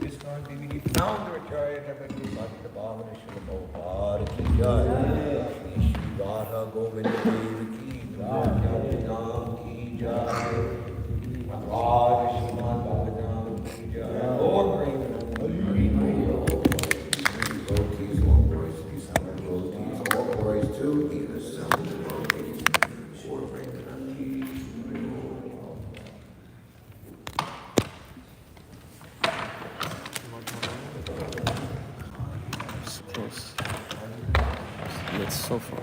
ISKCON DVD founder Acharya Jagadish Bhakti Bhavana Srila Prabhupada Ki Jai. Shri Shri Radha Govinda Dev Ki Jai. Nam Ki Jai. Radha Śrimad Bhāgavatam Ki Jai. Lord Hari Hari devotees, all glories to the Son devotees, all glories to the Son devotees. Lord Hari It's close. It's so far.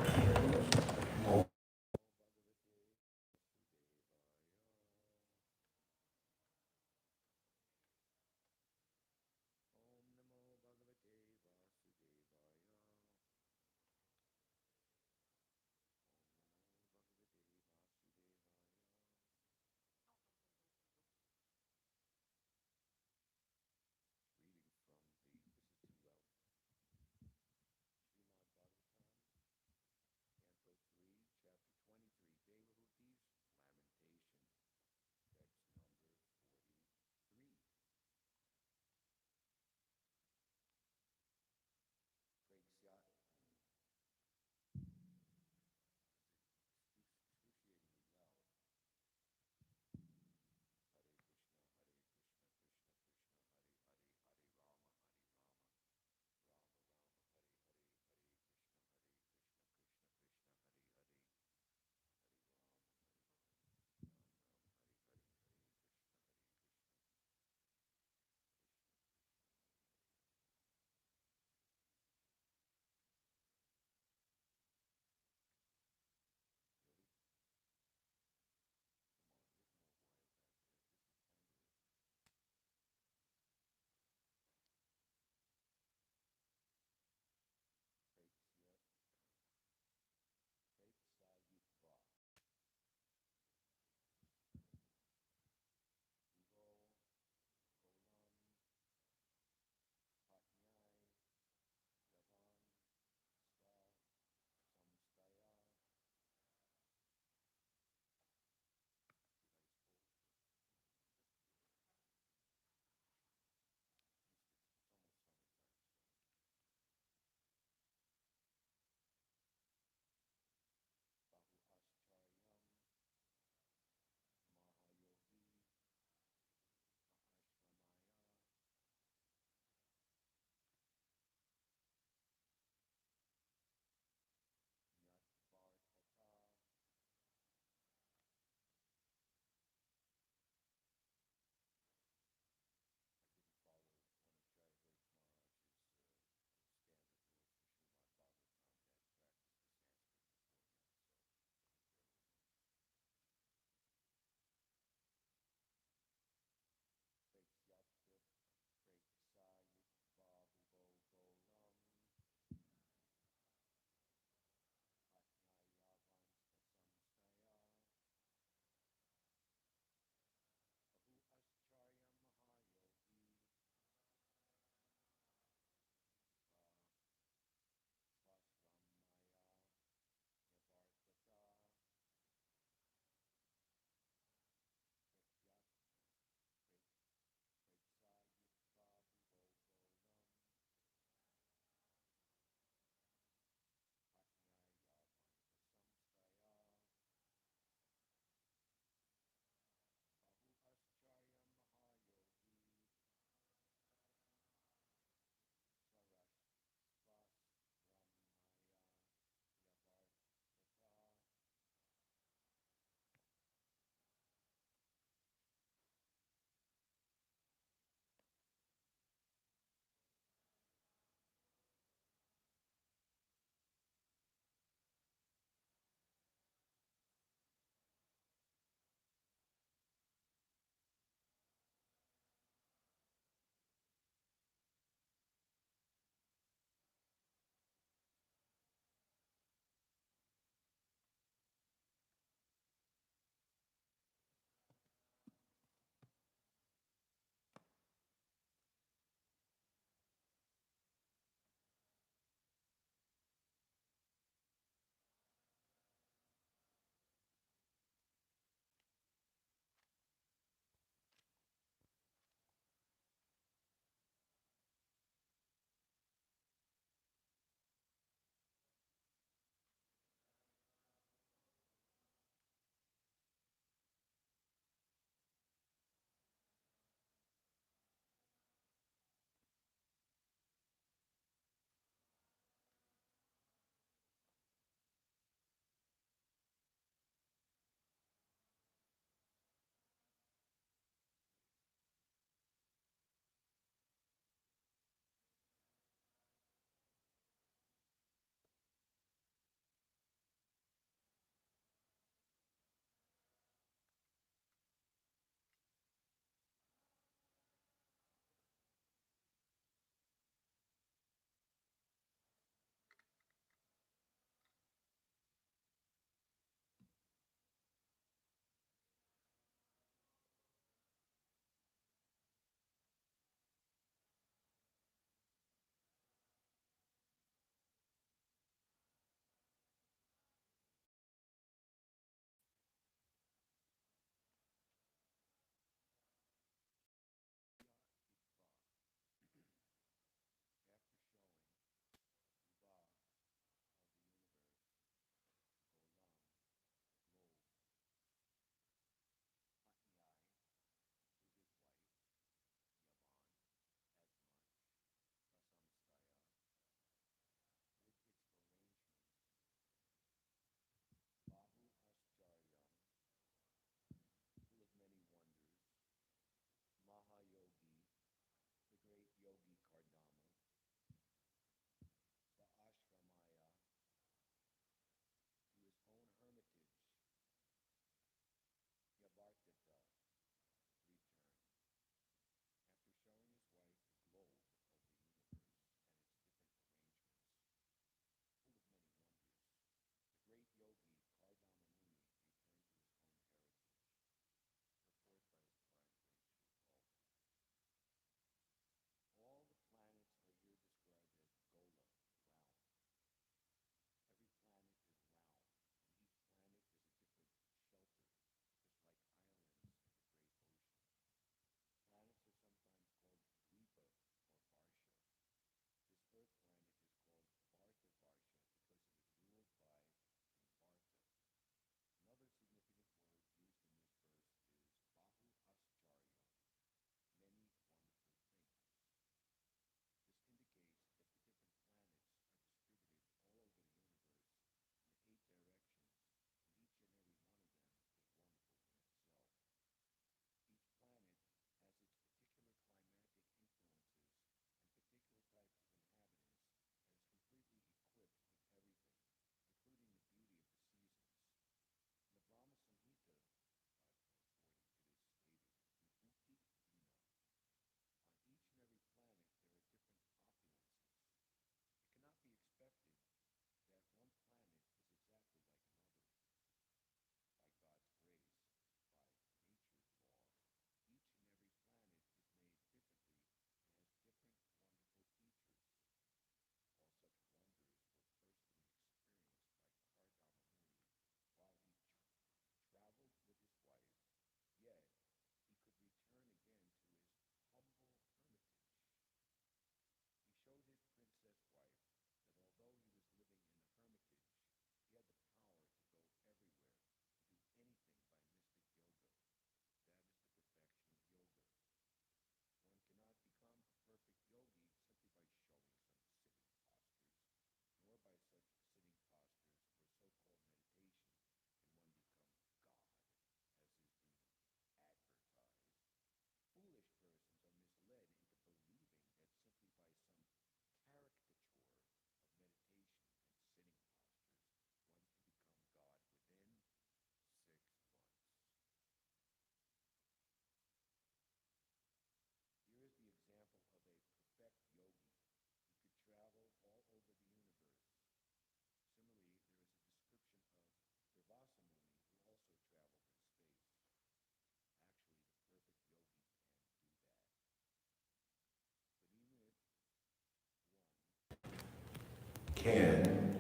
can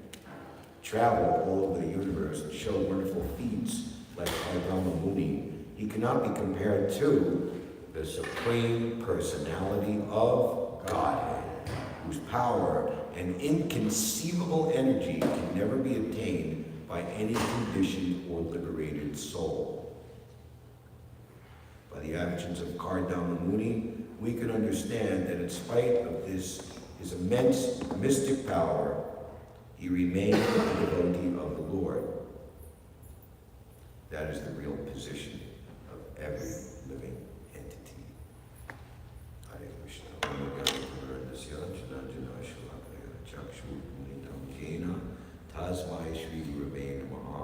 travel all over the universe and show wonderful feats like Rāma Muni, he cannot be compared to the Supreme Personality of Godhead, whose power and inconceivable energy can never be attained by any conditioned or liberated soul. By the actions of Kardama Muni, we can understand that in spite of his immense mystic power, he remained a devotee of the Lord. That is the real position of every living entity. Hare Krishna. Tasmai Shri Gurave Namaha.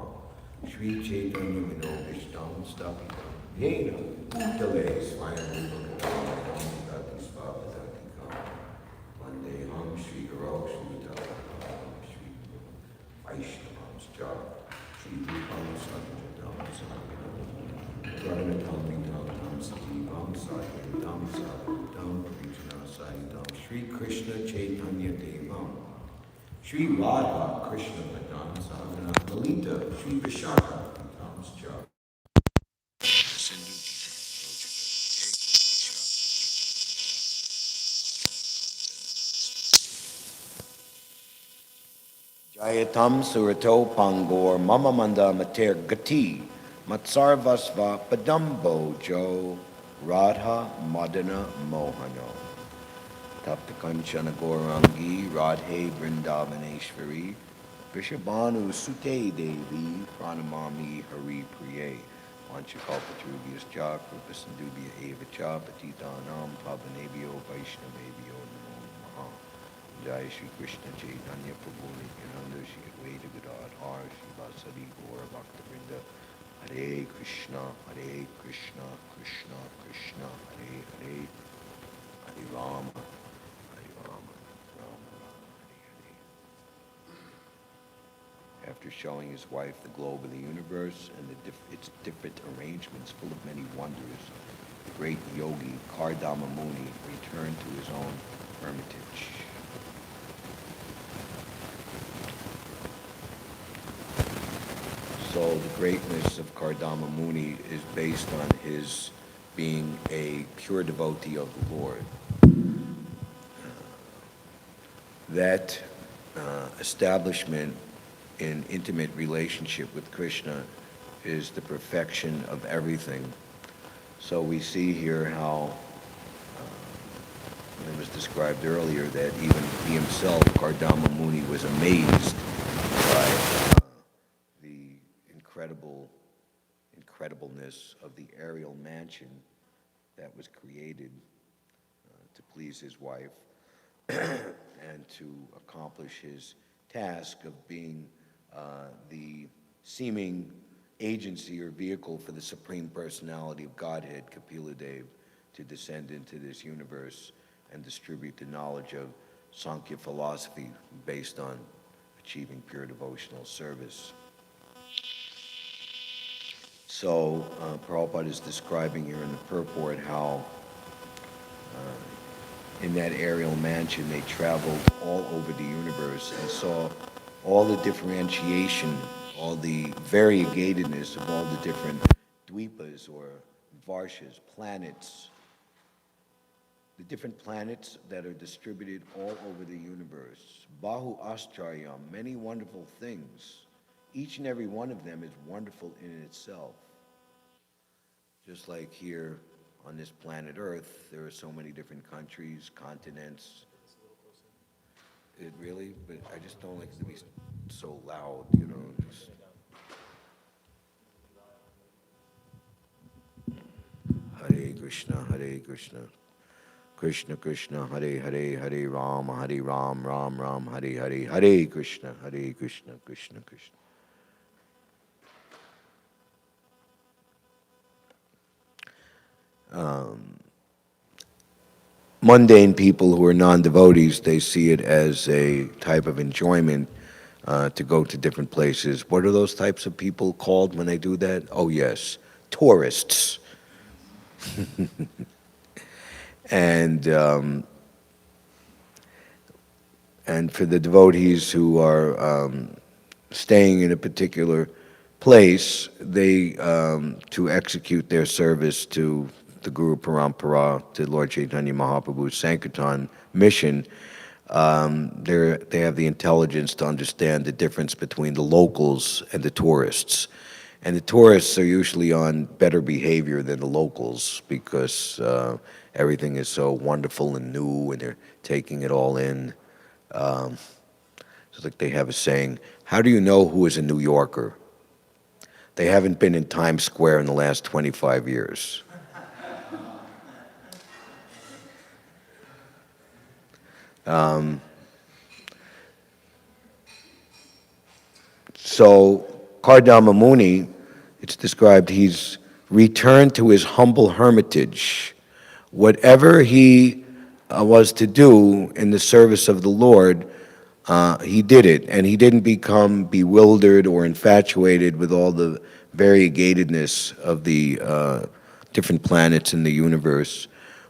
Shri Chaitanya Manobishtam Stapitam Yena Uttale Swayam Rupakam Dati Svabhadati Kam Vande Ham Shri Guru Shri Dalakam Shri Vaishnavam's job Shri Rupam Satyajam Satyajam Pranamatam Vitam Satyam Satyajam Satyajam Krishna Satyajam Shri Krishna Chaitanya Devam Shri Radha Krishna Padam Savana Lalita Shri Vishaka Padam's job. Jayatam Surato Pangor Mama Manda Mater Gati Matsarvasva Padambo Jo Radha Madana Mohano Tapta Kanchana Gaurangi Radhe Vrindavaneshwari Vishabhanu Sute Devi Pranamami Hari Priye Vanchakalpatrubhyas Cha Krupa Sindubhya Eva Cha Patitanam Pavanebhyo Vaishnavebhyo Namo Namaha Jai Shri Krishna Chaitanya Prabhu Nityananda Shri Advaita Gadadhar Shri Vasadi Gaura Bhakta-vrinda Hare Krishna Krishna Krishna Hare Hare Hare Rāma After showing his wife the globe of the universe and its different arrangements full of many wonders, the great yogi Kardama Muni returned to his own hermitage. So the greatness of Kardama Muni is based on his being a pure devotee of the Lord. That establishment in intimate relationship with Krishna is the perfection of everything. So we see here how it was described earlier that even he himself, Kardama Muni, was amazed by the incredibleness of the aerial mansion that was created to please his wife and to accomplish his task of being the seeming agency or vehicle for the Supreme Personality of Godhead, Kapila Dev, to descend into this universe and distribute the knowledge of Sankhya philosophy based on achieving pure devotional service. So Prabhupada is describing here in the purport how in that aerial mansion they traveled all over the universe and saw all the differentiation, all the variegatedness of all the different dweepas or varshas, planets, the different planets that are distributed all over the universe. Bahu Aschayam, many wonderful things. Each and every one of them is wonderful in itself. Just like here on this planet Earth, there are so many different countries, continents. It really, but I just don't like it to be so loud, you know. Just... Hare Krishna, Krishna Krishna, Hare Hare, Hare Rāma, Hare Rāma, Ram Ram, Hare Hare, Hare Krishna, Krishna Krishna. Mundane people who are non-devotees, they see it as a type of enjoyment to go to different places. What are those types of people called when they do that? Oh yes, tourists. And and for the devotees who are staying in a particular place, they to execute their service to the Guru Parampara, to Lord Chaitanya Mahaprabhu's Sankirtan mission. They have the intelligence to understand the difference between the locals and the tourists. And the tourists are usually on better behavior than the locals because everything is so wonderful and new and they're taking it all in. It's like they have a saying, how do you know who is a New Yorker? They haven't been in Times Square in the last 25 years. So Kardama Muni, it's described, he's returned to his humble hermitage. Whatever he was to do in the service of the Lord, he did it, and he didn't become bewildered or infatuated with all the variegatedness of the different planets in the universe,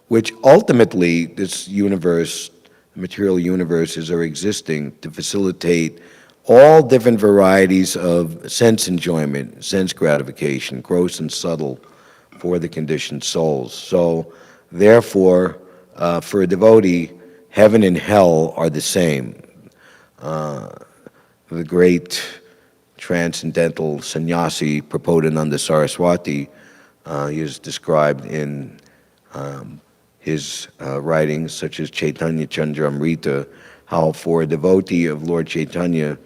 which ultimately this universe, material universes, are existing to facilitate all different varieties of sense enjoyment, sense gratification, gross and subtle, for the conditioned souls. So, therefore, for a devotee, heaven and hell are the same. The great transcendental sannyasi Prabodhananda Saraswati, he is described in his writings such as Chaitanya Chandramrita, how for a devotee of Lord Chaitanya,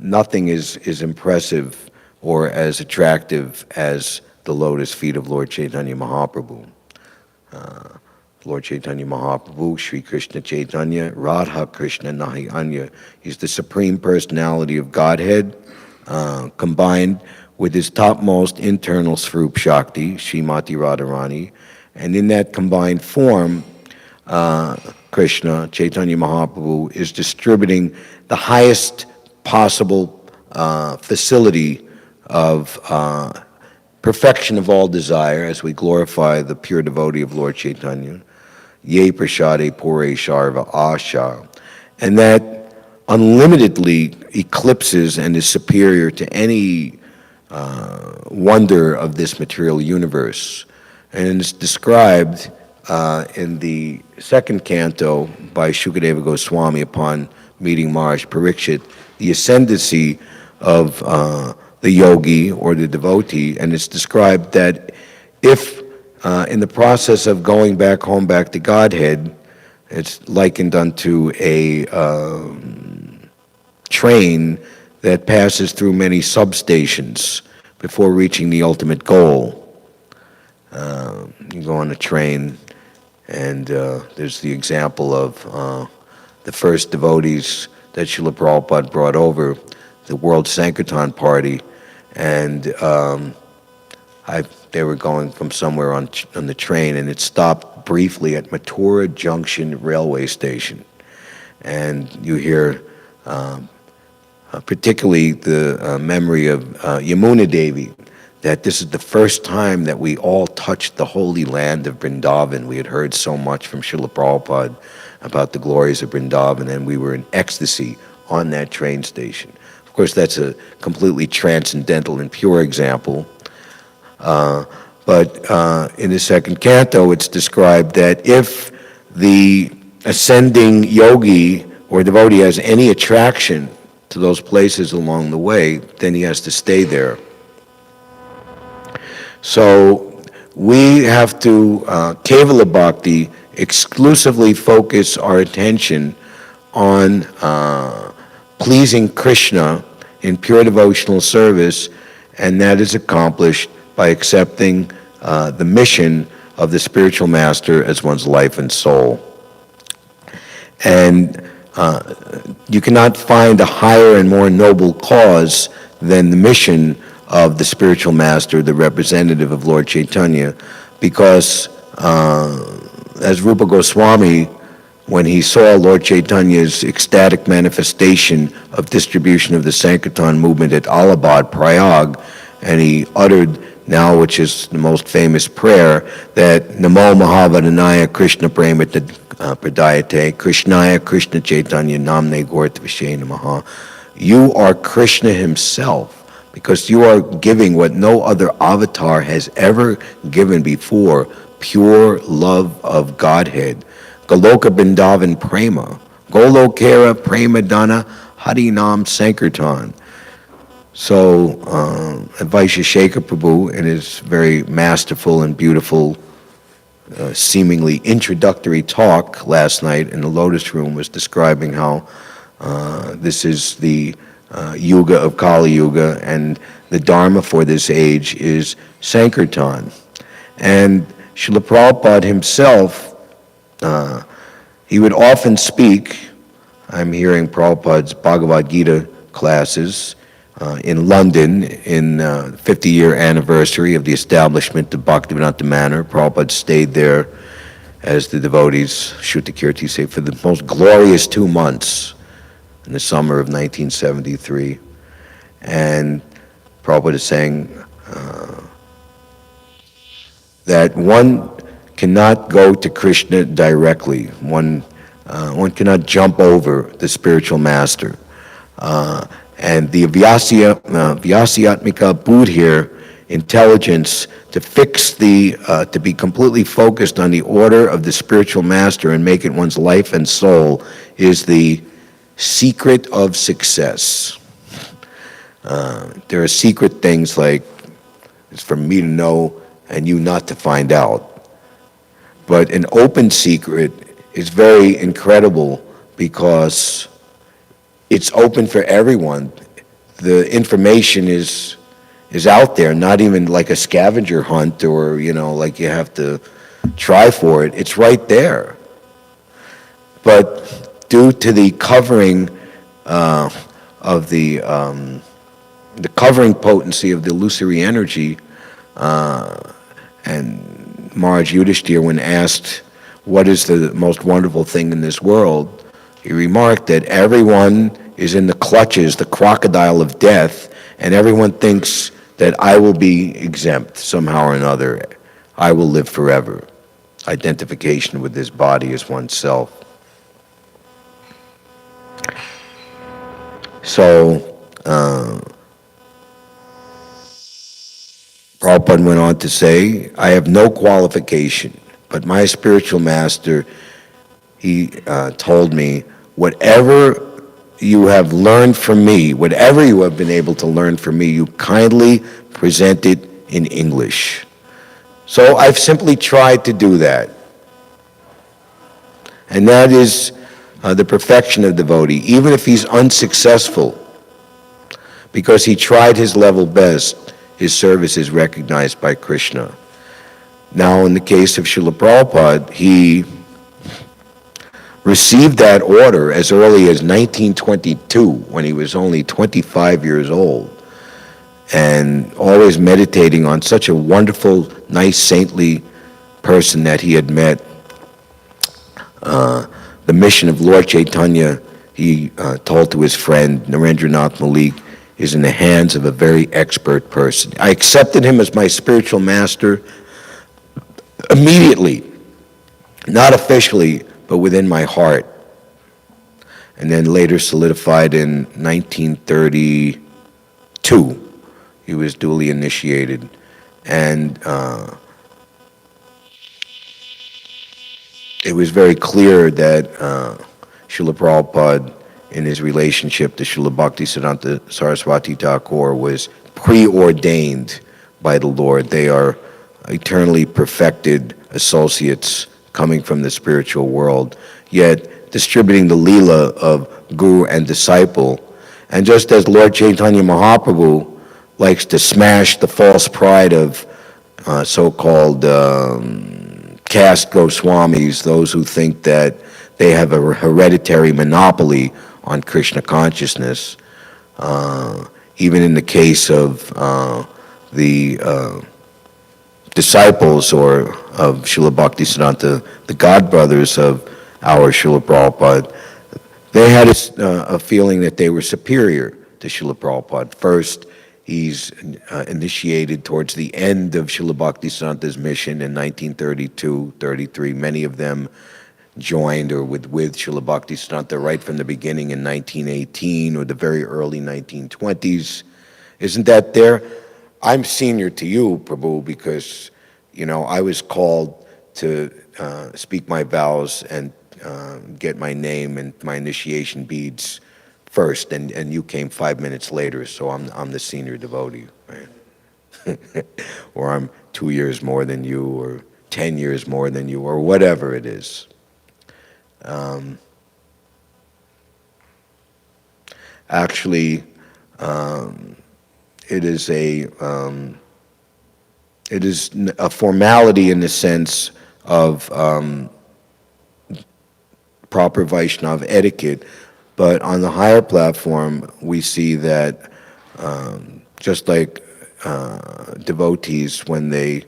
nothing is impressive or as attractive as the lotus feet of Lord Chaitanya Mahaprabhu. Lord Chaitanya Mahaprabhu, Sri Krishna Chaitanya, Radha Krishna Nahi Anya. He's the Supreme Personality of Godhead, combined with his topmost internal Swarup Shakti, Srimati Radharani. And in that combined form, Krishna, Chaitanya Mahaprabhu, is distributing the highest possible facility of perfection of all desire as we glorify the pure devotee of Lord Chaitanya. Ye prashade pure sharva asha. And that unlimitedly eclipses and is superior to any wonder of this material universe. And it's described in the second canto by Shukadeva Goswami upon meeting Maharaj Parikshit, the ascendancy of the yogi or the devotee, and it's described that if in the process of going back home, back to Godhead, it's likened unto a train that passes through many substations before reaching the ultimate goal. You go on a train, and there's the example of the first devotees that Srila Prabhupada brought over, the World Sankirtan Party, and they were going from somewhere on the train, and it stopped briefly at Mathura Junction railway station. And you hear particularly the memory of Yamuna Devi, that this is the first time that we all touched the holy land of Vrindavan. We had heard so much from Srila Prabhupada about the glories of Vrindavan, and we were in ecstasy on that train station. Of course, that's a completely transcendental and pure example. But in the second canto, it's described that if the ascending yogi or devotee has any attraction to those places along the way, then he has to stay there. So we have to, Kevala Bhakti, exclusively focus our attention on pleasing Krishna in pure devotional service, and that is accomplished by accepting the mission of the spiritual master as one's life and soul. And you cannot find a higher and more noble cause than the mission of the spiritual master, the representative of Lord Chaitanya, because as Rupa Goswami, when he saw Lord Chaitanya's ecstatic manifestation of distribution of the Sankirtan movement at Allahabad, Prayag, and he uttered now, which is the most famous prayer, that Namo Mahavadanaya Krishna Premata Pradayate Krishnaya Krishna Chaitanya Namne Gauratvashe Namaha. You are Krishna himself, because you are giving what no other avatar has ever given before, pure love of Godhead. Goloka Bindavan Prema, Golokera Prema Dana Harinam Sankirtan. So, Vaishya Shekhar Prabhu, in his very masterful and beautiful, seemingly introductory talk last night in the Lotus Room, was describing how this is the Yuga of Kali Yuga, and the Dharma for this age is Sankirtan. And Srila Prabhupada himself, he would often speak. I'm hearing Prabhupada's Bhagavad Gita classes in London in the 50-year anniversary of the establishment of Bhaktivedanta Manor. Prabhupada stayed there, as the devotees, Shrutakirti say, for the most glorious 2 months in the summer of 1973. And Prabhupada is saying that one cannot go to Krishna directly. One cannot jump over the spiritual master. And the Vyasyatmika Buddhir, intelligence, to fix to be completely focused on the order of the spiritual master and make it one's life and soul, is the secret of success. There are secret things like, it's for me to know and you not to find out. But an open secret is very incredible because it's open for everyone. The information is out there, not even like a scavenger hunt or, like you have to try for it. It's right there. But due to the covering of the covering potency of the illusory energy, and Maharaj Yudhishthira, when asked what is the most wonderful thing in this world, he remarked that everyone is in the clutches, the crocodile of death, and everyone thinks that I will be exempt somehow or another. I will live forever. Identification with this body as oneself. So, Prabhupada went on to say, I have no qualification, but my spiritual master, he told me, whatever you have learned from me, whatever you have been able to learn from me, you kindly present it in English. So I've simply tried to do that. And that is the perfection of devotee, even if he's unsuccessful, because he tried his level best, his service is recognized by Krishna. Now, in the case of Srila Prabhupada, he received that order as early as 1922, when he was only 25 years old, and always meditating on such a wonderful, nice, saintly person that he had met. The mission of Lord Chaitanya, he told to his friend Narendranath Malik, is in the hands of a very expert person. I accepted him as my spiritual master immediately, not officially, but within my heart. And then later solidified in 1932. He was duly initiated. And it was very clear that Srila Prabhupada, in his relationship to Srila Bhaktisiddhanta Saraswati Thakur, was preordained by the Lord. They are eternally perfected associates coming from the spiritual world, yet distributing the Leela of Guru and disciple. And just as Lord Chaitanya Mahaprabhu likes to smash the false pride of so-called caste Goswamis, those who think that they have a hereditary monopoly on Krishna consciousness, even in the case of the disciples of Srila Bhaktisiddhanta, the godbrothers of our Srila Prabhupada, they had a feeling that they were superior to Srila Prabhupada. First, He's initiated towards the end of Srila Bhaktisiddhanta's mission in 1932, 33. Many of them joined or with Srila Bhaktisiddhanta right from the beginning in 1918 or the very early 1920s. Isn't that there? I'm senior to you, Prabhu, because, I was called to speak my vows and get my name and my initiation beads first, and you came 5 minutes later, so I'm the senior devotee, right? Or I'm 2 years more than you, or 10 years more than you, or whatever it is. Actually, it is a formality in the sense of proper Vaishnava etiquette, but on the higher platform, we see that just like devotees, when they,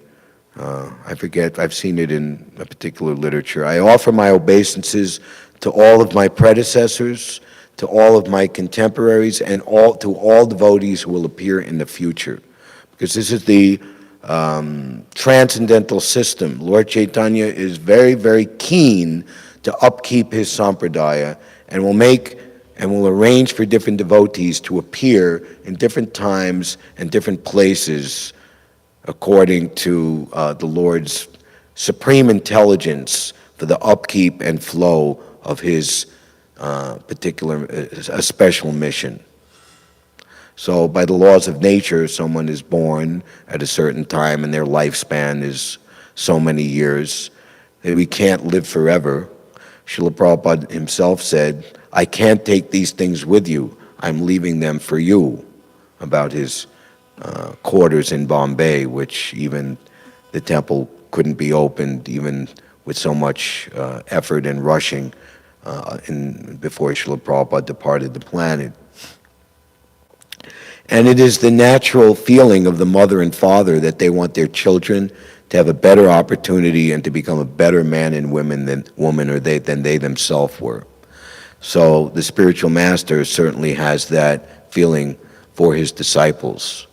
I forget, I've seen it in a particular literature, I offer my obeisances to all of my predecessors, to all of my contemporaries, and to all devotees who will appear in the future. Because this is the transcendental system. Lord Chaitanya is very, very keen to upkeep his sampradaya, and will arrange for different devotees to appear in different times and different places according to the Lord's supreme intelligence for the upkeep and flow of his a special mission. So by the laws of nature, someone is born at a certain time and their lifespan is so many years. We can't live forever. Srila Prabhupada himself said, I can't take these things with you. I'm leaving them for you, about his quarters in Bombay, which even the temple couldn't be opened, even with so much effort and rushing before Srila Prabhupada departed the planet. And it is the natural feeling of the mother and father that they want their children to have a better opportunity and to become a better man and woman than they themselves were. So the spiritual master certainly has that feeling for his disciples.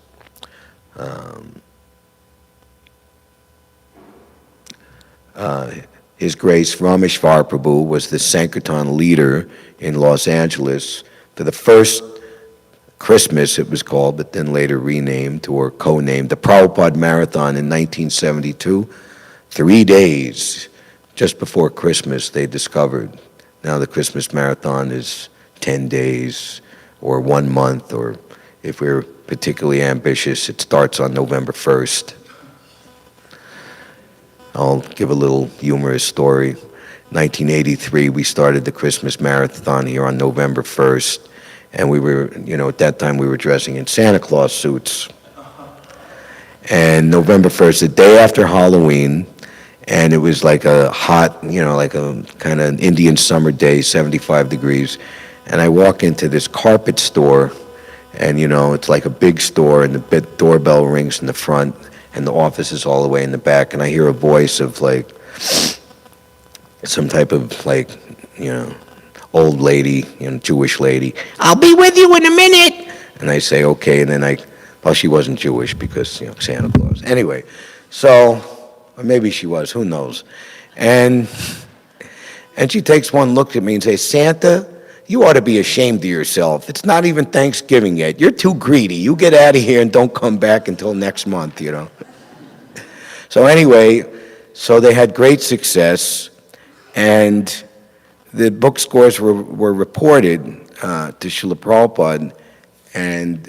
His Grace Rameshwar Prabhu was the Sankirtan leader in Los Angeles for the first Christmas, it was called, but then later renamed or co-named the Prabhupada Marathon in 1972. 3 days just before Christmas, they discovered. Now the Christmas Marathon is 10 days or 1 month, or if we're particularly ambitious, it starts on November 1st. I'll give a little humorous story. 1983, we started the Christmas Marathon here on November 1st. And we were, at that time we were dressing in Santa Claus suits. And November 1st, the day after Halloween, and it was like a hot, like a kind of Indian summer day, 75 degrees. And I walk into this carpet store, and it's like a big store, and the doorbell rings in the front, and the office is all the way in the back, and I hear a voice of like, some type of like, old lady, Jewish lady, I'll be with you in a minute. And I say, okay, and then well, she wasn't Jewish because, Santa Claus. Anyway, so, or maybe she was, who knows. And she takes one look at me and says, Santa, you ought to be ashamed of yourself. It's not even Thanksgiving yet. You're too greedy. You get out of here and don't come back until next month, So anyway, so they had great success, and the book scores were reported to Srila Prabhupada, and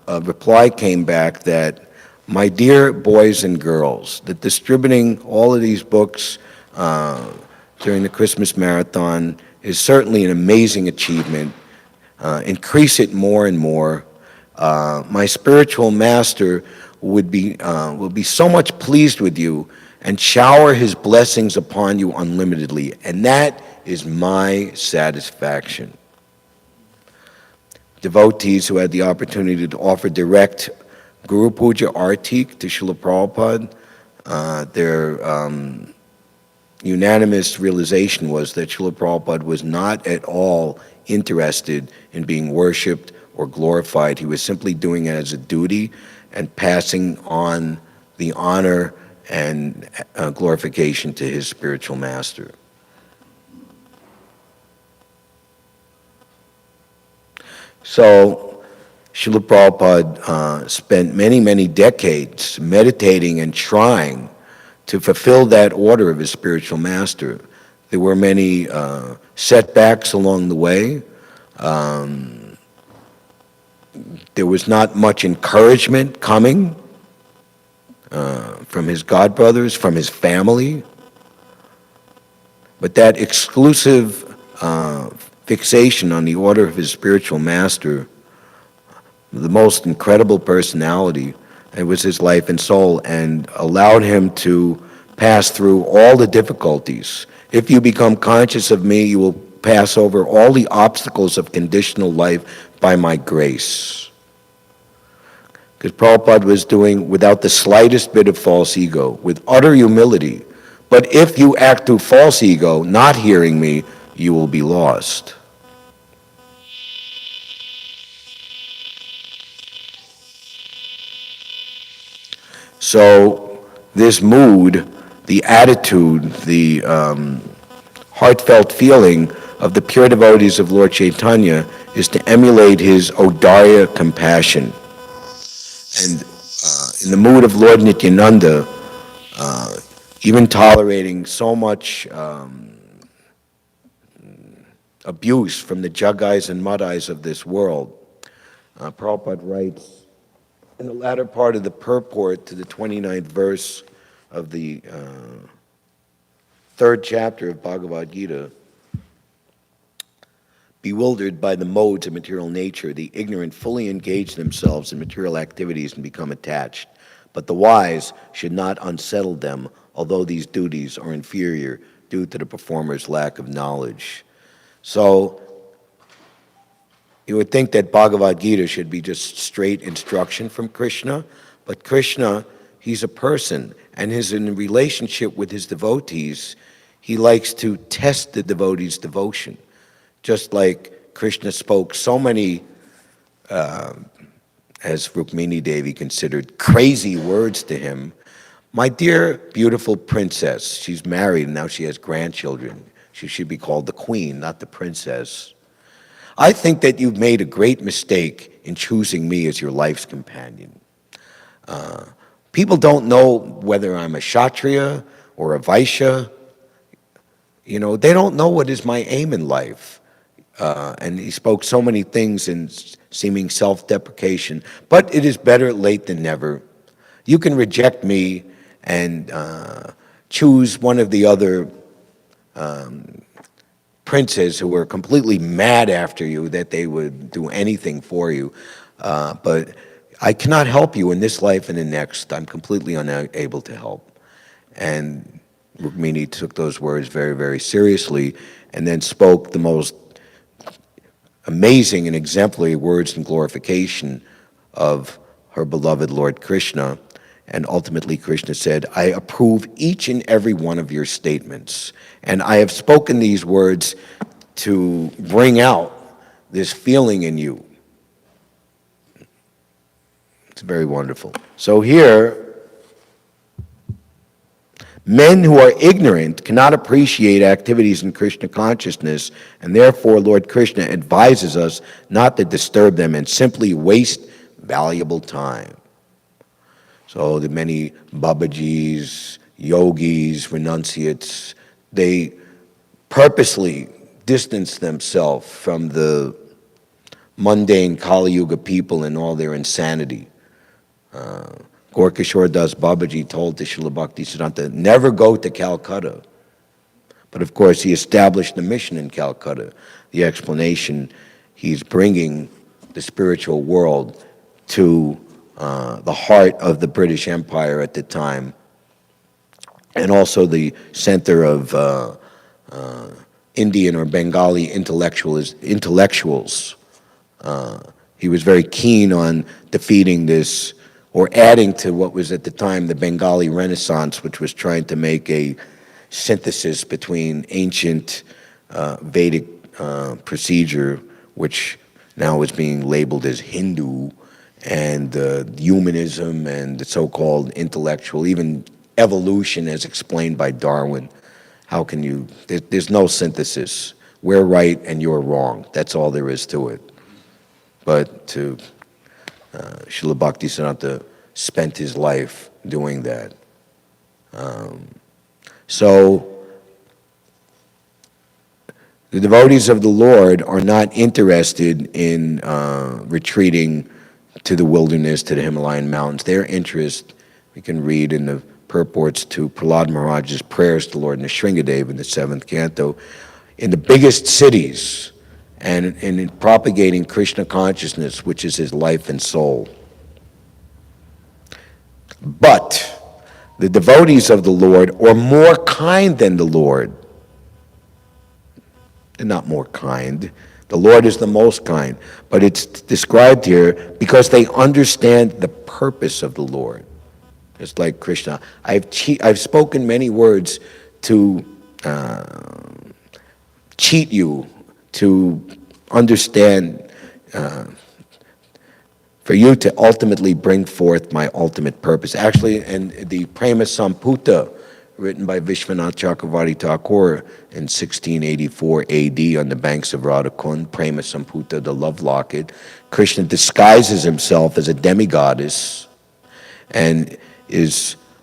a reply came back that, my dear boys and girls, that distributing all of these books during the Christmas Marathon is certainly an amazing achievement. Increase it more and more. My spiritual master will be so much pleased with you and shower his blessings upon you unlimitedly, and that is my satisfaction. Devotees who had the opportunity to offer direct Guru Puja Artik to Srila Prabhupada, their unanimous realization was that Srila Prabhupada was not at all interested in being worshipped or glorified. He was simply doing it as a duty and passing on the honor and glorification to his spiritual master. So Srila Prabhupada spent many, many decades meditating and trying to fulfill that order of his spiritual master. There were many setbacks along the way. There was not much encouragement coming from his godbrothers, from his family. But that exclusive fixation on the order of his spiritual master, the most incredible personality, it was his life and soul, and allowed him to pass through all the difficulties. If you become conscious of me, you will pass over all the obstacles of conditional life by my grace. Because Prabhupada was doing without the slightest bit of false ego, with utter humility. But if you act through false ego, not hearing me, you will be lost. So this mood, the attitude, the heartfelt feeling of the pure devotees of Lord Chaitanya is to emulate his Audarya compassion. And in the mood of Lord Nityananda, even tolerating so much abuse from the Jagais and Madhais of this world, Prabhupada writes in the latter part of the purport to the 29th verse of the 3rd chapter of Bhagavad Gita, bewildered by the modes of material nature, the ignorant fully engage themselves in material activities and become attached. But the wise should not unsettle them, although these duties are inferior due to the performer's lack of knowledge. So you would think that Bhagavad Gita should be just straight instruction from Krishna, but Krishna, he's a person, and he's in a relationship with his devotees. He likes to test the devotee's devotion. Just like Krishna spoke so many, as Rukmini Devi considered, crazy words to him. My dear, beautiful princess, she's married and now she has grandchildren. She should be called the queen, not the princess. I think that you've made a great mistake in choosing me as your life's companion. People don't know whether I'm a Kshatriya or a Vaishya. You know, they don't know what is my aim in life. And he spoke so many things in seeming self-deprecation, but it is better late than never. You can reject me and choose one of the other princes who were completely mad after you that they would do anything for you. But I cannot help you in this life and the next. I'm completely unable to help. And Rukmini took those words very, very seriously and then spoke the most amazing and exemplary words in glorification of her beloved Lord Krishna. And ultimately Krishna said, I approve each and every one of your statements. And I have spoken these words to bring out this feeling in you. It's very wonderful. So here, men who are ignorant cannot appreciate activities in Krishna consciousness, and therefore Lord Krishna advises us not to disturb them and simply waste valuable time. So the many Babajis, yogis, renunciates, they purposely distance themselves from the mundane Kali Yuga people and all their insanity. Gorkishore Das Babaji told to Srila Bhaktisiddhanta, never go to Calcutta. But of course he established the mission in Calcutta. The explanation, he's bringing the spiritual world to the heart of the British Empire at the time, and also the center of Indian or Bengali intellectuals. He was very keen on defeating this, or adding to what was at the time the Bengali Renaissance, which was trying to make a synthesis between ancient Vedic procedure, which now is being labeled as Hindu, and humanism and the so-called intellectual, even evolution as explained by Darwin. How can you, there's no synthesis. We're right and you're wrong. That's all there is to it. But to Srila Bhaktisiddhanta spent his life doing that. So the devotees of the Lord are not interested in retreating to the wilderness, to the Himalayan mountains. Their interest, we can read in the purports to Prahlad Maharaj's prayers to the Lord in the Shringadeva in the 7th canto, in the biggest cities and in propagating Krishna consciousness, which is his life and soul. But the devotees of the Lord are more kind than the Lord. They're not more kind. The Lord is the most kind. But it's described here because they understand the purpose of the Lord. It's like Krishna. I've spoken many words to cheat you, to understand, for you to ultimately bring forth my ultimate purpose. Actually, in the Prema Samputa, written by Vishwanath Chakravarti Thakur in 1684 AD on the banks of Radhakund, Prema Samputa, the love locket, Krishna disguises himself as a demigoddess and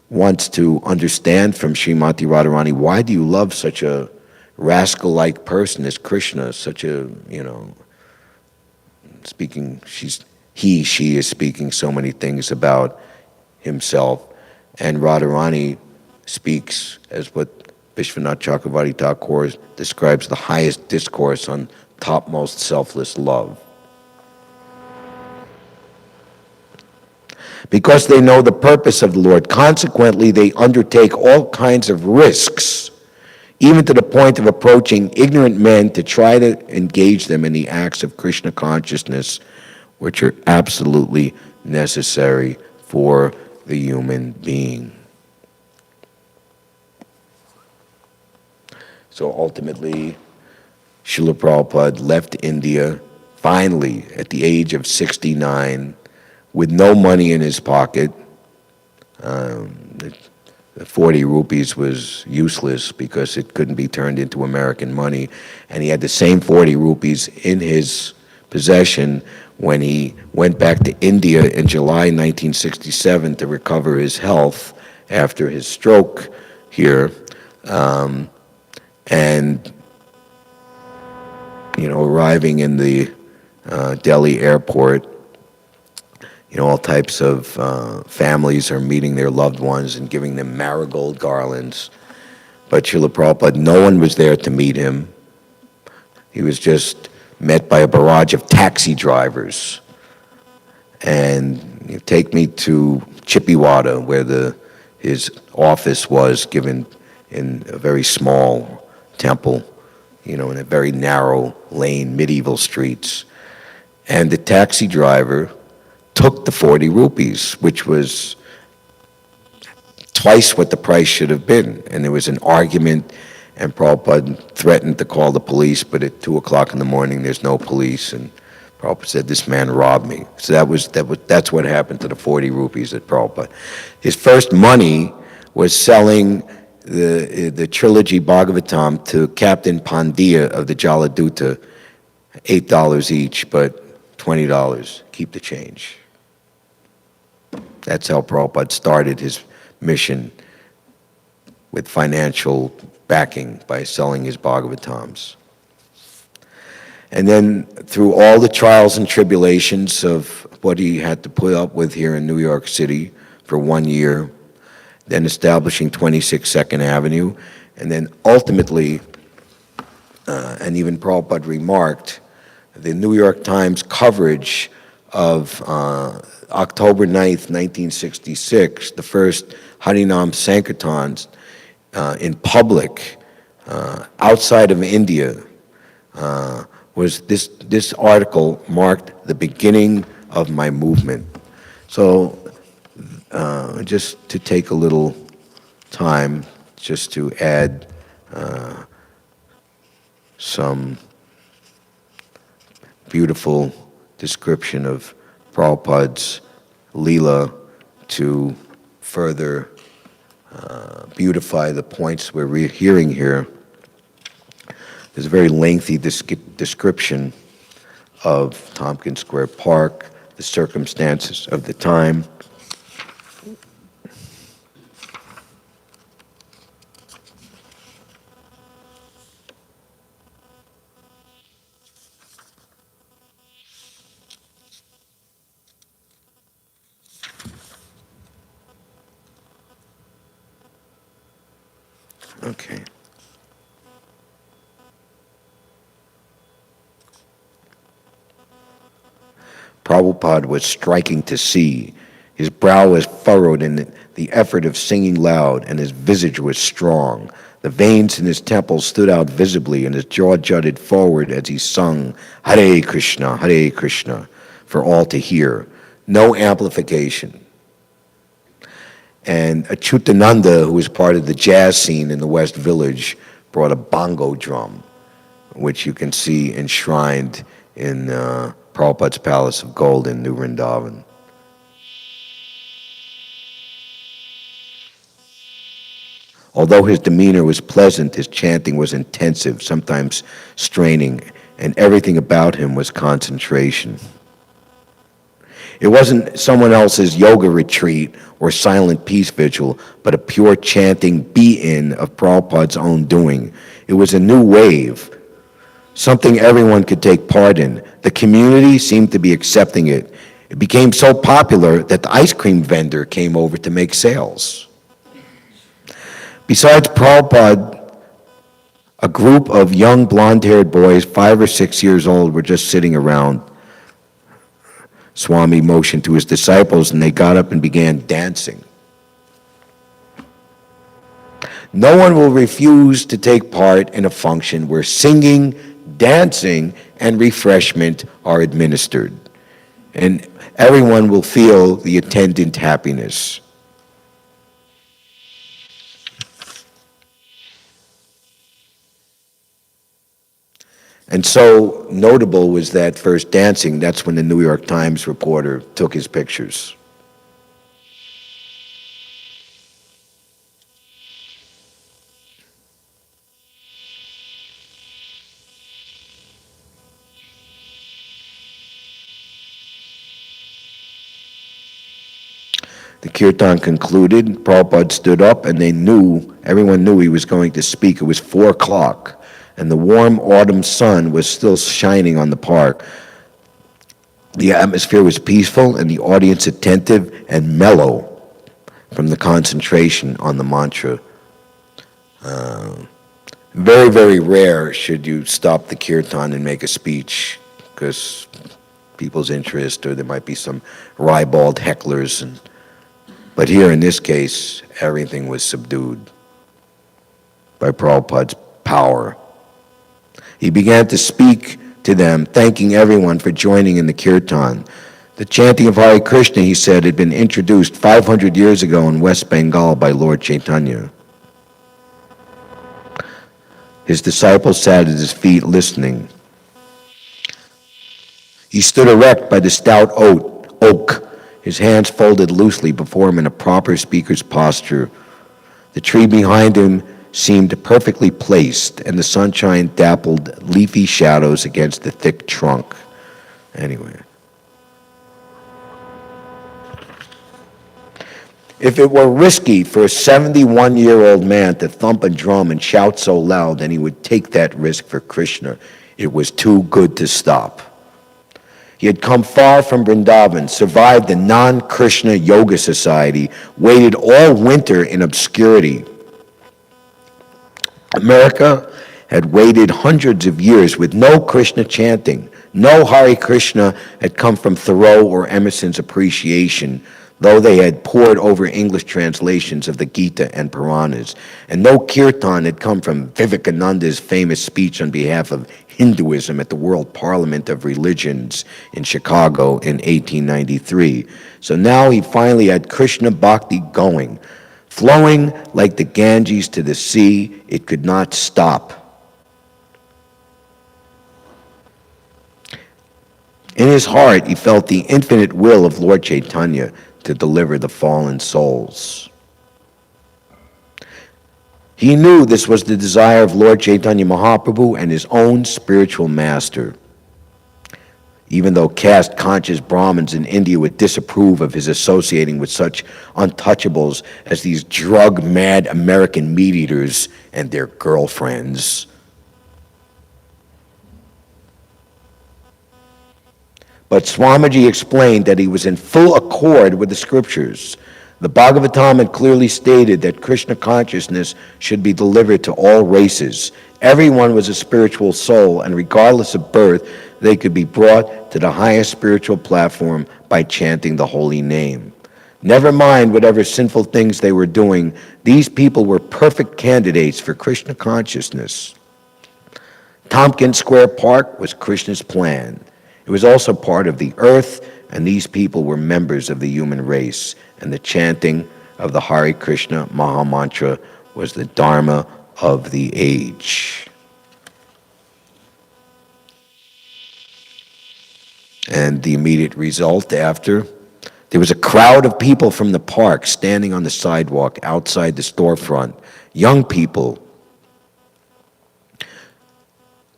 wants to understand from Srimati Radharani, why do you love such a rascal-like person as Krishna, such a, she is speaking so many things about himself. And Radharani speaks as what Vishwanath Chakravarti Thakur describes the highest discourse on topmost selfless love. Because they know the purpose of the Lord, consequently they undertake all kinds of risks, even to the point of approaching ignorant men to try to engage them in the acts of Krishna consciousness, which are absolutely necessary for the human being. So ultimately, Srila Prabhupada left India, finally, at the age of 69, with no money in his pocket. The 40 rupees was useless because it couldn't be turned into American money. And he had the same 40 rupees in his possession when he went back to India in July 1967 to recover his health after his stroke here. And, arriving in the Delhi airport, all types of families are meeting their loved ones and giving them marigold garlands. But Srila Prabhupada, no one was there to meet him. He was just met by a barrage of taxi drivers. And take me to Chippiwada, where his office was, given in a very small temple, in a very narrow lane, medieval streets. And the taxi driver took the 40 rupees, which was twice what the price should have been. And there was an argument, and Prabhupada threatened to call the police, but at 2 o'clock in the morning, there's no police. And Prabhupada said, this man robbed me. So that's what happened to the 40 rupees at Prabhupada. His first money was selling the trilogy Bhāgavatam to Captain Pandya of the Jaladuta, $8 each, but $20, keep the change. That's how Prabhupada started his mission, with financial backing by selling his Bhagavatams. And then through all the trials and tribulations of what he had to put up with here in New York City for 1 year, then establishing 26 Second Avenue, and then ultimately, and even Prabhupada remarked, the New York Times coverage of October 9th, 1966, the first Harinam Sankirtans in public outside of India, was this article marked the beginning of my movement. So just to take a little time, just to add some beautiful description of Prabhupada's Leela to further beautify the points we're hearing here. There's a very lengthy description of Tompkins Square Park, the circumstances of the time. Okay. Prabhupada was striking to see. His brow was furrowed in the effort of singing loud, and his visage was strong. The veins in his temples stood out visibly, and his jaw jutted forward as he sung Hare Krishna, for all to hear. No amplification. And Achyutananda, who was part of the jazz scene in the West Village, brought a bongo drum, which you can see enshrined in Prabhupada's Palace of Gold in New Vrindavan. Although his demeanor was pleasant, his chanting was intensive, sometimes straining, and everything about him was concentration. It wasn't someone else's yoga retreat or silent peace vigil, but a pure chanting be-in of Prabhupada's own doing. It was a new wave, something everyone could take part in. The community seemed to be accepting it. It became so popular that the ice cream vendor came over to make sales. Besides Prabhupada, a group of young blonde-haired boys, 5 or 6 years old, were just sitting around. Swami motioned to his disciples, and they got up and began dancing. No one will refuse to take part in a function where singing, dancing, and refreshment are administered, and everyone will feel the attendant happiness. And so notable was that first dancing. That's when the New York Times reporter took his pictures. The kirtan concluded. Prabhupada stood up, and everyone knew he was going to speak. It was 4 o'clock. And the warm autumn sun was still shining on the park. The atmosphere was peaceful, and the audience attentive and mellow from the concentration on the mantra. Very, very rare should you stop the kirtan and make a speech, because people's interest, or there might be some ribald hecklers. But here in this case, everything was subdued by Prabhupada's power. He began to speak to them, thanking everyone for joining in the kirtan. The chanting of Hare Krishna, he said, had been introduced 500 years ago in West Bengal by Lord Chaitanya. His disciples sat at his feet listening. He stood erect by the stout oak, his hands folded loosely before him in a proper speaker's posture. The tree behind him seemed perfectly placed, and the sunshine dappled leafy shadows against the thick trunk. Anyway. If it were risky for a 71-year-old man to thump a drum and shout so loud, then he would take that risk for Krishna. It was too good to stop. He had come far from Vrindavan, survived the non-Krishna yoga society, waited all winter in obscurity. America had waited hundreds of years with no Krishna chanting. No Hare Krishna had come from Thoreau or Emerson's appreciation, though they had pored over English translations of the Gita and Puranas. And no kirtan had come from Vivekananda's famous speech on behalf of Hinduism at the World Parliament of Religions in Chicago in 1893. So now he finally had Krishna Bhakti going, flowing like the Ganges to the sea. It could not stop. In his heart, he felt the infinite will of Lord Chaitanya to deliver the fallen souls. He knew this was the desire of Lord Chaitanya Mahaprabhu and his own spiritual master. Even though caste-conscious Brahmins in India would disapprove of his associating with such untouchables as these drug-mad American meat-eaters and their girlfriends. But Swamiji explained that he was in full accord with the scriptures. The Bhāgavatam had clearly stated that Krishna consciousness should be delivered to all races. Everyone was a spiritual soul, and regardless of birth, they could be brought to the highest spiritual platform by chanting the holy name. Never mind whatever sinful things they were doing, these people were perfect candidates for Krishna consciousness. Tompkins Square Park was Krishna's plan. It was also part of the earth, and these people were members of the human race, and the chanting of the Hare Krishna Maha Mantra was the Dharma of the age. And the immediate result after, there was a crowd of people from the park standing on the sidewalk outside the storefront, young people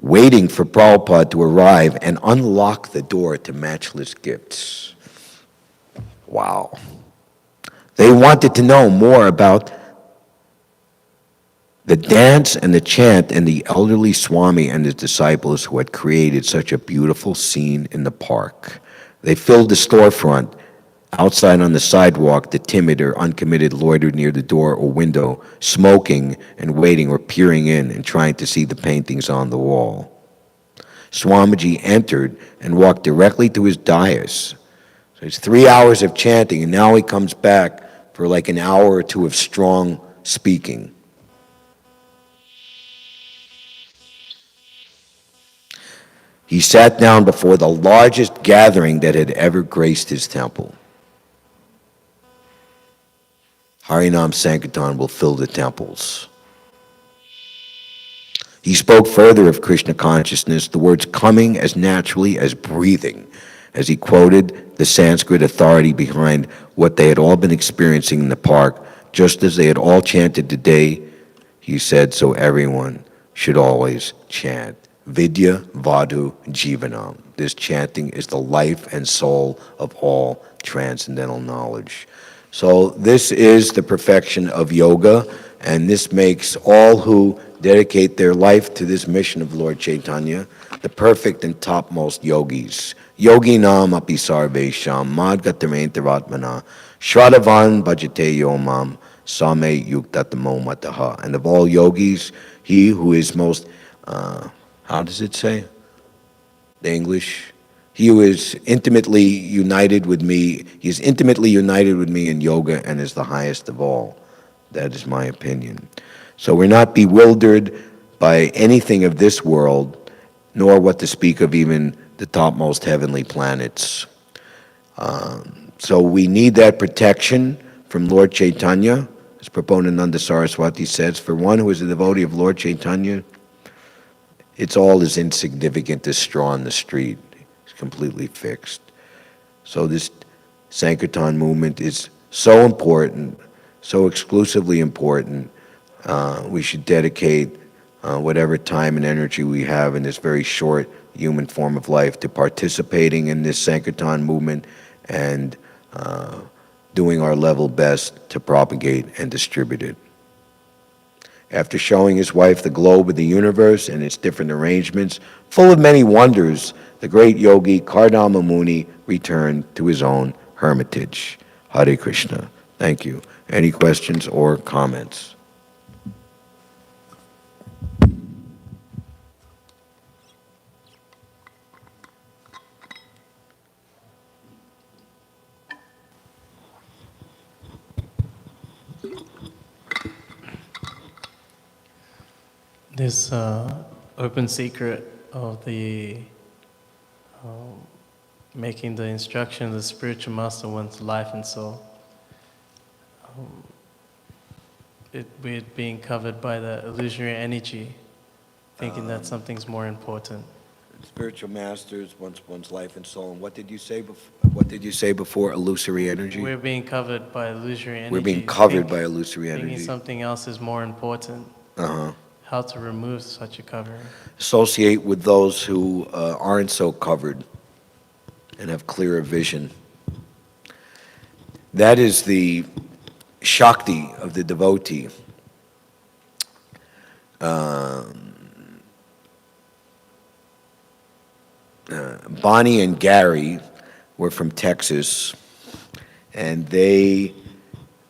waiting for Prabhupada to arrive and unlock the door to matchless gifts. Wow. They wanted to know more about the dance and the chant and the elderly Swami and his disciples who had created such a beautiful scene in the park. They filled the storefront. Outside on the sidewalk, the timid or uncommitted loitered near the door or window, smoking and waiting or peering in and trying to see the paintings on the wall. Swamiji entered and walked directly to his dais. So it's 3 hours of chanting, and now he comes back for like an hour or two of strong speaking. He sat down before the largest gathering that had ever graced his temple. Harinam Sankirtan will fill the temples. He spoke further of Krishna consciousness, the words coming as naturally as breathing, as he quoted the Sanskrit authority behind what they had all been experiencing in the park, just as they had all chanted today. He said, so everyone should always chant. Vidya Vadhu Jivanam. This chanting is the life and soul of all transcendental knowledge. So this is the perfection of yoga, and this makes all who dedicate their life to this mission of Lord Chaitanya the perfect and topmost yogis. Yoginam api sarvesham madgatamentharatmana shraddhavan bhajate yomam same yuktatamo mataha. And of all yogis, he who is most, how does it say? The English? He who is intimately united with me, he is intimately united with me in yoga and is the highest of all. That is my opinion. So we're not bewildered by anything of this world, nor what to speak of even the topmost heavenly planets. So we need that protection from Lord Chaitanya. As Praponananda Saraswati says, for one who is a devotee of Lord Chaitanya, it's all as insignificant as straw on the street. It's completely fixed. So this Sankirtan movement is so important, so exclusively important. We should dedicate whatever time and energy we have in this very short human form of life to participating in this Sankirtan movement and doing our level best to propagate and distribute it. After showing his wife the globe of the universe and its different arrangements, full of many wonders, the great yogi Kardama Muni returned to his own hermitage. Hare Krishna. Thank you. Any questions or comments? This open secret of the making the instruction of the spiritual master one's life and soul, it being covered by the illusionary energy, thinking that something's more important. Spiritual masters, one's life and soul. And what did you say before? Illusory energy? We're being covered by illusory energy. We're being covered by illusory Thinking energy. something else is more important. How to remove such a covering. Associate with those who aren't so covered and have clearer vision. That is the Shakti of the devotee. Bonnie and Gary were from Texas, and they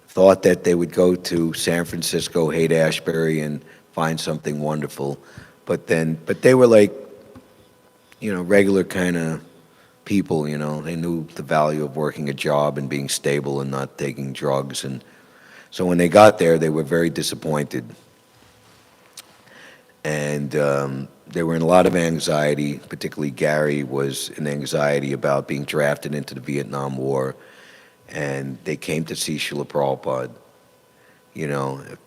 thought that they would go to San Francisco, Haight-Ashbury, and find something wonderful. But they were like, regular kind of people, They knew the value of working a job and being stable and not taking drugs. And so when they got there, they were very disappointed. And they were in a lot of anxiety, particularly Gary was in anxiety about being drafted into the Vietnam War. And they came to see Srila Prabhupada.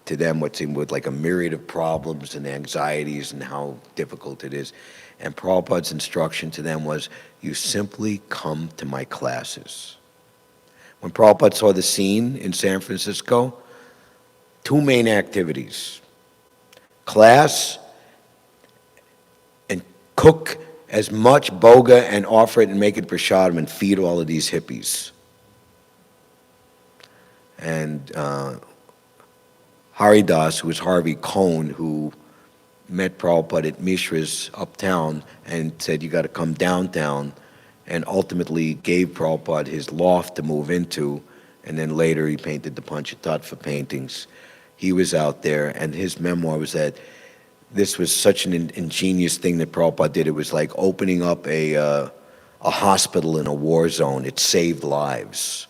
To them what seemed like a myriad of problems and anxieties and how difficult it is. And Prabhupada's instruction to them was, you simply come to my classes. When Prabhupada saw the scene in San Francisco, two main activities: class and cook as much boga and offer it and make it prasadam and feed all of these hippies. And Haridas, who was Harvey Cohn, who met Prabhupada at Mishra's uptown and said, you got to come downtown, and ultimately gave Prabhupada his loft to move into, and then later he painted the Panchatattva paintings. He was out there, and his memoir was that this was such an ingenious thing that Prabhupada did. It was like opening up a hospital in a war zone. It saved lives.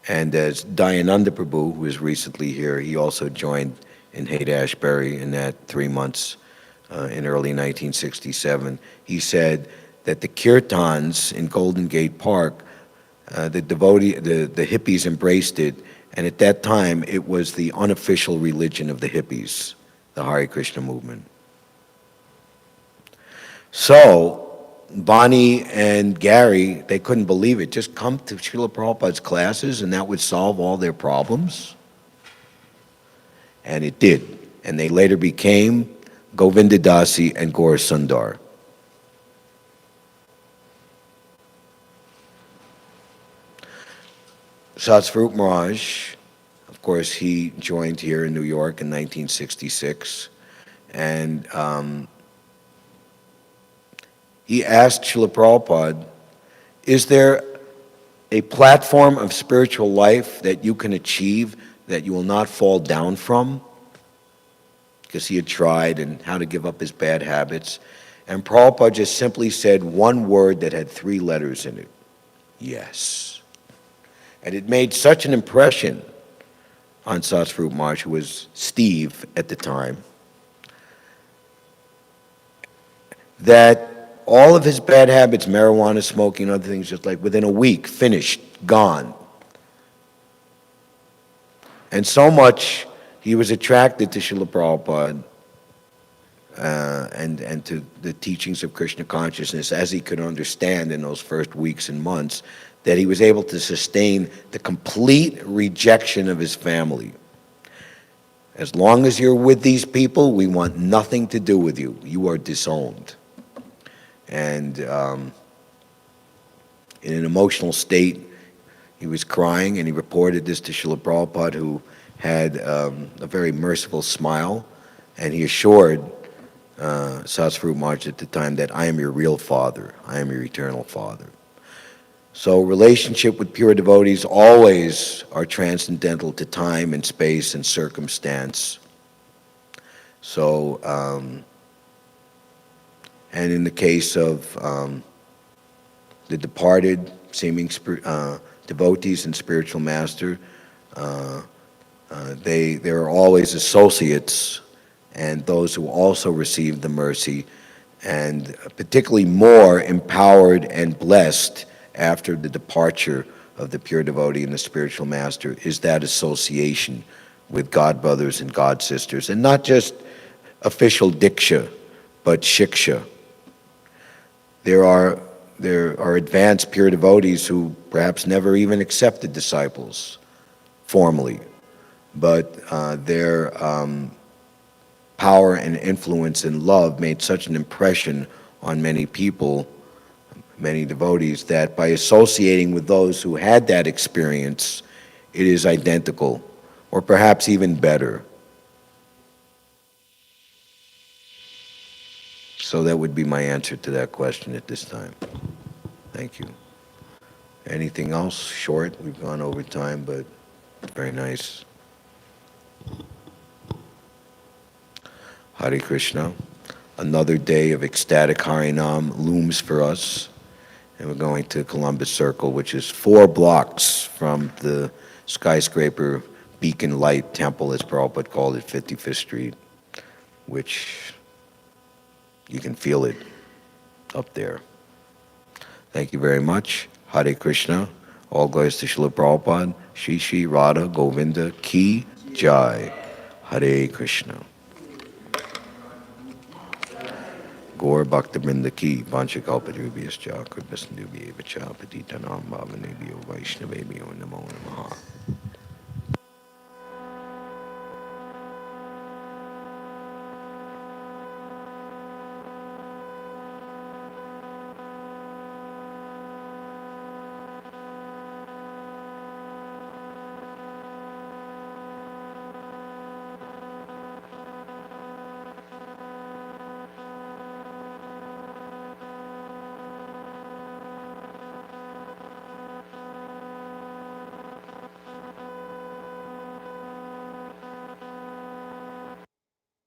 And as Dayananda Prabhu, who was recently here, he also joined in Haight-Ashbury in that 3 months in early 1967. He said that the kirtans in Golden Gate Park, the hippies embraced it, and at that time it was the unofficial religion of the hippies, the Hare Krishna movement. So Bonnie and Gary, they couldn't believe it. Just come to Srila Prabhupada's classes and that would solve all their problems. And it did. And they later became Govinda Dasi and Gaur Sundar. Satsvarup Maharaj, of course, he joined here in New York in 1966. And he asked Srila Prabhupada, is there a platform of spiritual life that you can achieve that you will not fall down from? Because he had tried and how to give up his bad habits. And Prabhupada just simply said one word that had 3 letters in it: yes. And it made such an impression on Satsvarup Maharaj, who was Steve at the time, that all of his bad habits, marijuana, smoking, other things, just like within a week, finished, gone. And so much he was attracted to Srila Prabhupada and to the teachings of Krishna consciousness as he could understand in those first weeks and months, that he was able to sustain the complete rejection of his family. As long as you're with these people, we want nothing to do with you. You are disowned. And in an emotional state, he was crying, and he reported this to Srila Prabhupada, who had a very merciful smile, and he assured Satsvarup Maharaj at the time that I am your real father, I am your eternal father. So relationship with pure devotees always are transcendental to time and space and circumstance. So, and in the case of the departed seeming devotees and spiritual master, there are always associates and those who also receive the mercy, and particularly more empowered and blessed after the departure of the pure devotee and the spiritual master is that association with God brothers and God sisters, and not just official diksha, but shiksha. there are advanced pure devotees who perhaps never even accepted disciples formally, but their power and influence and love made such an impression on many people, many devotees, that by associating with those who had that experience, it is identical, or perhaps even better. So that would be my answer to that question at this time. Thank you. Anything else? Short? We've gone over time, but very nice. Hare Krishna. Another day of ecstatic Harinam looms for us. And we're going to Columbus Circle, which is 4 blocks from the skyscraper Beacon Light Temple, as Prabhupada called it, 55th Street, which you can feel it up there. Thank you very much. Hare Krishna. All glories to Srila Prabhupada. Shri Shri Radha Govinda Ki Jai. Hare Krishna. Gaur Bhakta Vrinda Ki. Vanchakalpadrubhyascha Kripasindubhyevacha Patitanam Bhavanebhyo Vaishnavebhyo Namo Namaha.